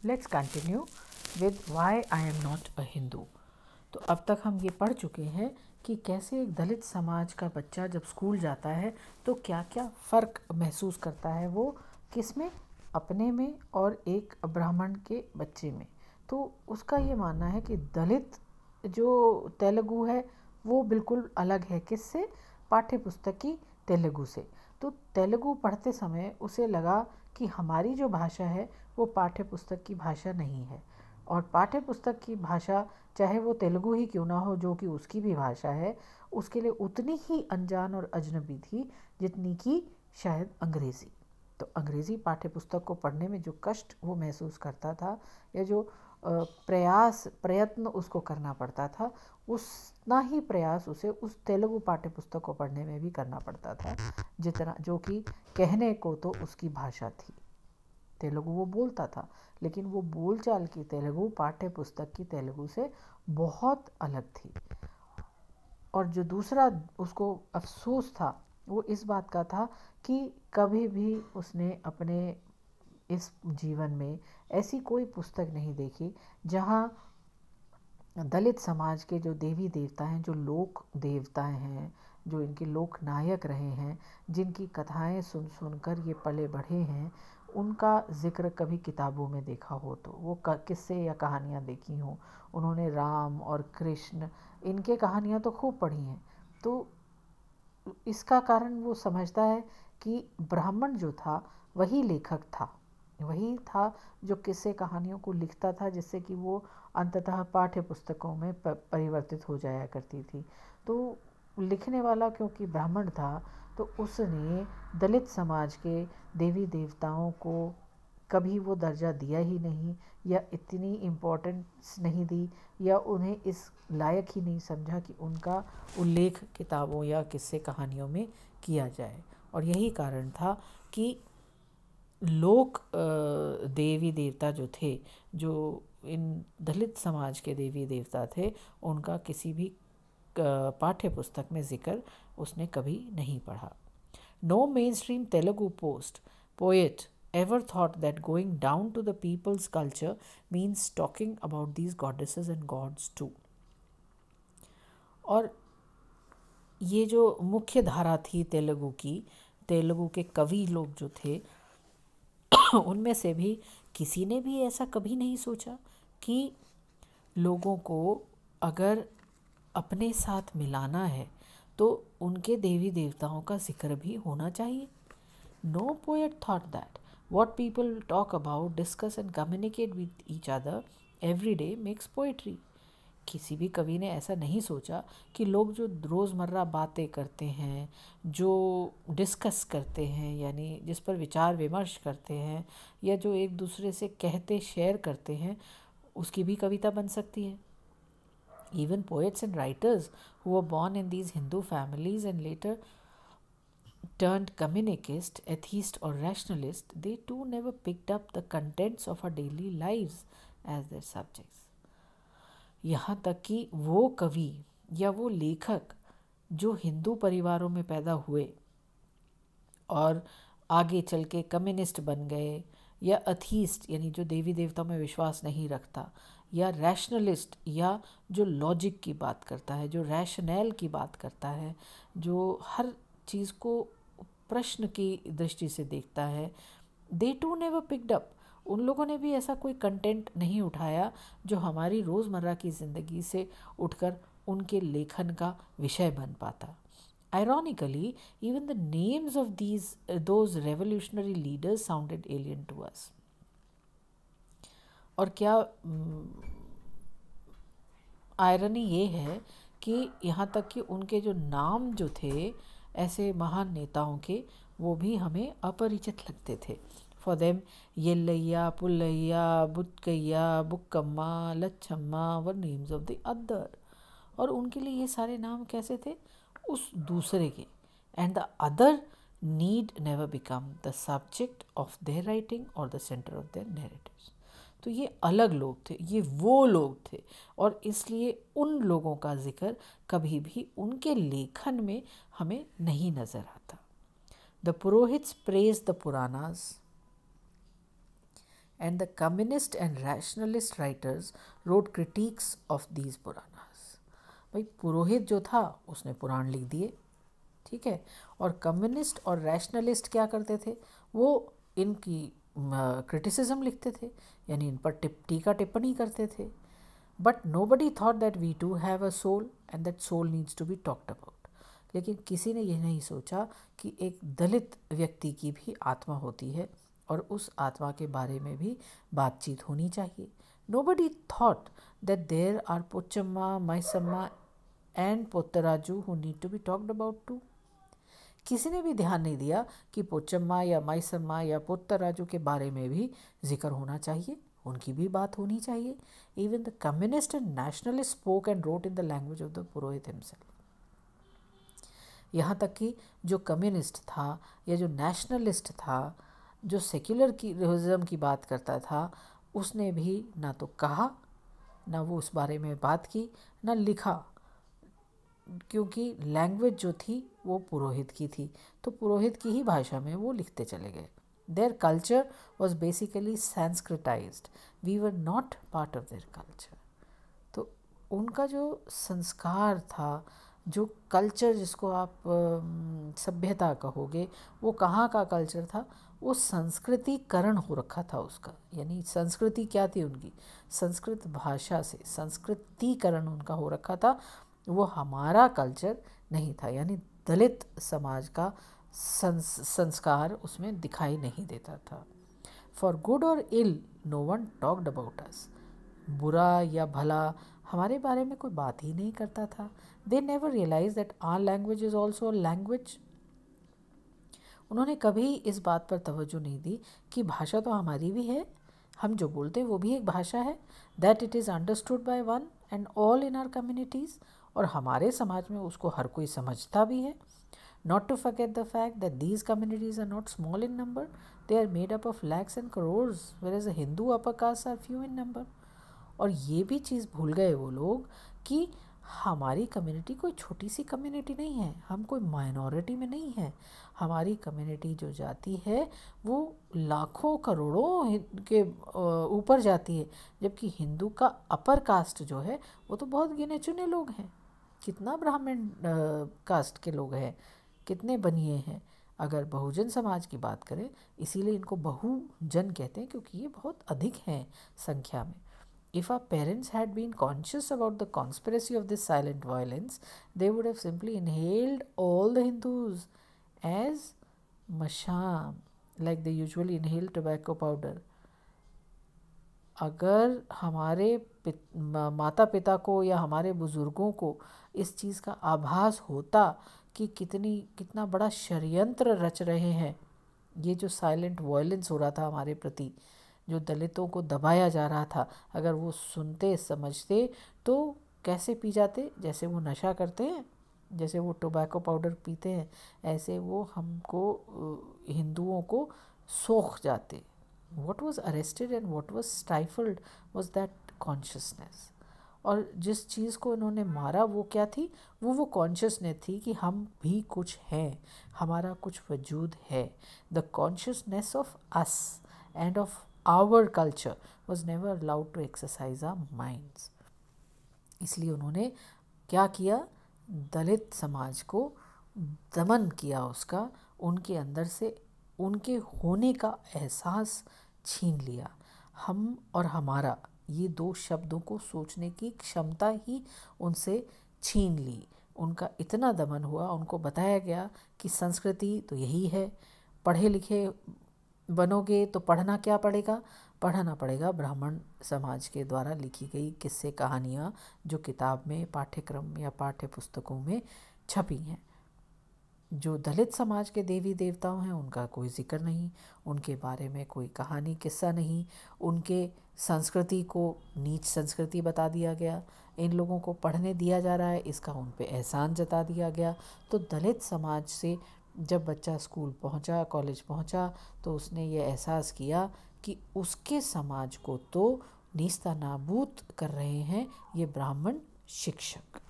Let's continue with why I am not a Hindu. तो अब तक हम ये पढ़ चुके हैं कि कैसे एक दलित समाज का बच्चा जब स्कूल जाता है तो क्या क्या फ़र्क महसूस करता है, वो किस में, अपने में और एक ब्राह्मण के बच्चे में। तो उसका ये मानना है कि दलित जो तेलुगु है वो बिल्कुल अलग है, किससे, पाठ्य पुस्तक की तेलुगु से। तो तेलुगु पढ़ते समय उसे लगा कि हमारी जो भाषा है वो पाठ्य पुस्तक की भाषा नहीं है, और पाठ्य पुस्तक की भाषा चाहे वो तेलुगु ही क्यों ना हो, जो कि उसकी भी भाषा है, उसके लिए उतनी ही अनजान और अजनबी थी जितनी कि शायद अंग्रेज़ी। तो अंग्रेज़ी पाठ्य पुस्तक को पढ़ने में जो कष्ट वो महसूस करता था, या जो प्रयत्न उसको करना पड़ता था, उतना ही प्रयास उसे उस तेलुगु पाठ्य पुस्तक को पढ़ने में भी करना पड़ता था, जितना, जो कि कहने को तो उसकी भाषा थी। तेलुगु वो बोलता था, लेकिन वो बोलचाल की तेलुगु पाठ्य पुस्तक की तेलुगु से बहुत अलग थी। और जो दूसरा उसको अफसोस था वो इस बात का था कि कभी भी उसने अपने इस जीवन में ऐसी कोई पुस्तक नहीं देखी जहाँ दलित समाज के जो देवी देवता हैं, जो लोक देवताएं हैं, जो इनके लोक नायक रहे हैं, जिनकी कथाएं सुन सुनकर ये पले बढ़े हैं, उनका जिक्र कभी किताबों में देखा हो तो वो किस्से या कहानियाँ देखी हों। उन्होंने राम और कृष्ण, इनके कहानियाँ तो खूब पढ़ी हैं। तो इसका कारण वो समझता है कि ब्राह्मण जो था वही लेखक था, वही था जो किस्से कहानियों को लिखता था, जिससे कि वो अंततः पाठ्य पुस्तकों में परिवर्तित हो जाया करती थी। तो लिखने वाला क्योंकि ब्राह्मण था, तो उसने दलित समाज के देवी देवताओं को कभी वो दर्जा दिया ही नहीं, या इतनी इम्पोर्टेंस नहीं दी, या उन्हें इस लायक ही नहीं समझा कि उनका उल्लेख किताबों या किस्से कहानियों में किया जाए। और यही कारण था कि लोक देवी देवता जो थे, जो इन दलित समाज के देवी देवता थे, उनका किसी भी पाठ्य पुस्तक में जिक्र उसने कभी नहीं पढ़ा। No mainstream Telugu poet ever thought that going down to the people's culture means talking about these goddesses and gods too. और ये जो मुख्य धारा थी तेलुगु की, तेलुगु के कवि लोग जो थे उनमें से भी किसी ने भी ऐसा कभी नहीं सोचा कि लोगों को अगर अपने साथ मिलाना है तो उनके देवी देवताओं का जिक्र भी होना चाहिए। No poet thought that what people talk about, discuss and communicate with each other every day makes poetry. किसी भी कवि ने ऐसा नहीं सोचा कि लोग जो रोज़मर्रा बातें करते हैं, जो डिस्कस करते हैं, यानी जिस पर विचार विमर्श करते हैं, या जो एक दूसरे से कहते शेयर करते हैं, उसकी भी कविता बन सकती है। Even poets and writers who were born in these Hindu families and later turned communicist, atheist or rationalist, they too never picked up the contents of our daily lives as their subjects. यहाँ तक कि वो कवि या वो लेखक जो हिंदू परिवारों में पैदा हुए और आगे चल के कम्युनिस्ट बन गए, या अथीस्ट यानी जो देवी देवता में विश्वास नहीं रखता, या रैशनलिस्ट या जो लॉजिक की बात करता है, जो रैशनल की बात करता है, जो हर चीज़ को प्रश्न की दृष्टि से देखता है, दे टू नेवर पिक्ड अप, उन लोगों ने भी ऐसा कोई कंटेंट नहीं उठाया जो हमारी रोज़मर्रा की ज़िंदगी से उठकर उनके लेखन का विषय बन पाता। Ironically, even the names of those revolutionary leaders sounded alien to us. और क्या आयरनी ये है कि यहाँ तक कि उनके जो नाम जो थे ऐसे महान नेताओं के, वो भी हमें अपरिचित लगते थे। For them Yellaiah, Pullaiah, Butkaiah, Bukkamma, Lachamma were names of the other. और उनके लिए ये सारे नाम कैसे थे? उस दूसरे के। And the other need never become the subject of their writing और the centre of their narratives. तो ये अलग लोग थे, ये वो लोग थे, और इसलिए उन लोगों का जिक्र कभी भी उनके लेखन में हमें नहीं नज़र आता। The purohits praise the Puranas and the communist and rationalist writers wrote critiques of these Puranas. भाई पुरोहित जो था उसने पुराण लिख दिए, ठीक है, और कम्युनिस्ट और रैशनलिस्ट क्या करते थे, वो इनकी क्रिटिसिज्म लिखते थे, यानी इन पर टीका टिप्पणी करते थे. But nobody thought that we too have a soul and that soul needs to be talked about. लेकिन किसी ने यह नहीं सोचा कि एक दलित व्यक्ति की भी आत्मा होती है और उस आत्मा के बारे में भी बातचीत होनी चाहिए. Nobody thought that there are Pochamma, Maisamma and Pottaraju who need to be talked about too. किसी ने भी ध्यान नहीं दिया कि पोचम्मा या माइसम्मा या पोत्तराजू के बारे में भी जिक्र होना चाहिए, उनकी भी बात होनी चाहिए. Even the communist and nationalist spoke and wrote in the language of the Purohit himself. यहाँ तक कि जो कम्युनिस्ट था या जो नेशनलिस्ट था, जो सेक्युलरिज्म की बात करता था, उसने भी ना तो कहा, ना वो उस बारे में बात की, ना लिखा, क्योंकि लैंग्वेज जो थी वो पुरोहित की थी, तो पुरोहित की ही भाषा में वो लिखते चले गए. Their culture was basically Sanskritised, we were not part of their culture. तो उनका जो संस्कार था, जो कल्चर जिसको आप सभ्यता कहोगे, वो कहाँ का कल्चर था, वो संस्कृतिकरण हो रखा था उसका. यानी संस्कृति क्या थी उनकी, संस्कृत भाषा से संस्कृतिकरण उनका हो रखा था, वो हमारा कल्चर नहीं था. यानी दलित समाज का संस्कार उसमें दिखाई नहीं देता था. फॉर गुड और ill no one talked about us. बुरा या भला हमारे बारे में कोई बात ही नहीं करता था. They never realise that our language is also a language. उन्होंने कभी इस बात पर तवज्जो नहीं दी कि भाषा तो हमारी भी है, हम जो बोलते हैं वो भी एक भाषा है. That it is understood by one and all in our communities, और हमारे समाज में उसको हर कोई समझता भी है. Not to forget the fact that these communities are not small in number, they are made up of lakhs and crores, whereas the Hindu upper caste are few in number. और ये भी चीज़ भूल गए वो लोग कि हमारी कम्युनिटी कोई छोटी सी कम्युनिटी नहीं है, हम कोई माइनॉरिटी में नहीं है. हमारी कम्युनिटी जो जाती है वो लाखों करोड़ों के ऊपर जाती है, जबकि हिंदू का अपर कास्ट जो है वो तो बहुत गिने चुने लोग हैं. कितना ब्राह्मण कास्ट के लोग हैं, कितने बनिए हैं. अगर बहुजन समाज की बात करें, इसीलिए इनको बहुजन कहते हैं क्योंकि ये बहुत अधिक हैं संख्या में. If our parents had been conscious about the conspiracy of this silent violence, they would have simply inhaled all the Hindus as masham, like they usually inhale tobacco powder. अगर हमारे माता पिता को या हमारे बुज़ुर्गों को इस चीज़ का आभास होता कि कितना बड़ा षड्यंत्र रच रहे हैं, ये जो साइलेंट वायलेंस हो रहा था हमारे प्रति, जो दलितों को दबाया जा रहा था, अगर वो सुनते समझते तो कैसे पी जाते. जैसे वो नशा करते हैं, जैसे वो टोबैको पाउडर पीते हैं, ऐसे वो हमको हिंदुओं को सोख जाते. what was arrested and what was stifled was that consciousness. और जिस चीज़ को इन्होंने मारा वो क्या थी, वो कॉन्शियसनेस थी कि हम भी कुछ हैं, हमारा कुछ वजूद है. The consciousness of us and of our culture was never allowed to exercise our minds. इसलिए उन्होंने क्या किया, दलित समाज को दमन किया, उसका उनके अंदर से उनके होने का एहसास छीन लिया. हम और हमारा, ये दो शब्दों को सोचने की क्षमता ही उनसे छीन ली. उनका इतना दमन हुआ, उनको बताया गया कि संस्कृति तो यही है, पढ़े लिखे बनोगे तो पढ़ना क्या पड़ेगा, पढ़ना पड़ेगा ब्राह्मण समाज के द्वारा लिखी गई किस्से कहानियाँ जो किताब में, पाठ्यक्रम या पाठ्य पुस्तकों में छपी हैं. जो दलित समाज के देवी देवताओं हैं उनका कोई जिक्र नहीं, उनके बारे में कोई कहानी किस्सा नहीं, उनके संस्कृति को नीच संस्कृति बता दिया गया. इन लोगों को पढ़ने दिया जा रहा है, इसका उन पे एहसान जता दिया गया. तो दलित समाज से जब बच्चा स्कूल पहुंचा, कॉलेज पहुंचा, तो उसने ये एहसास किया कि उसके समाज को तो नीस्ता नाबूद कर रहे हैं ये ब्राह्मण शिक्षक.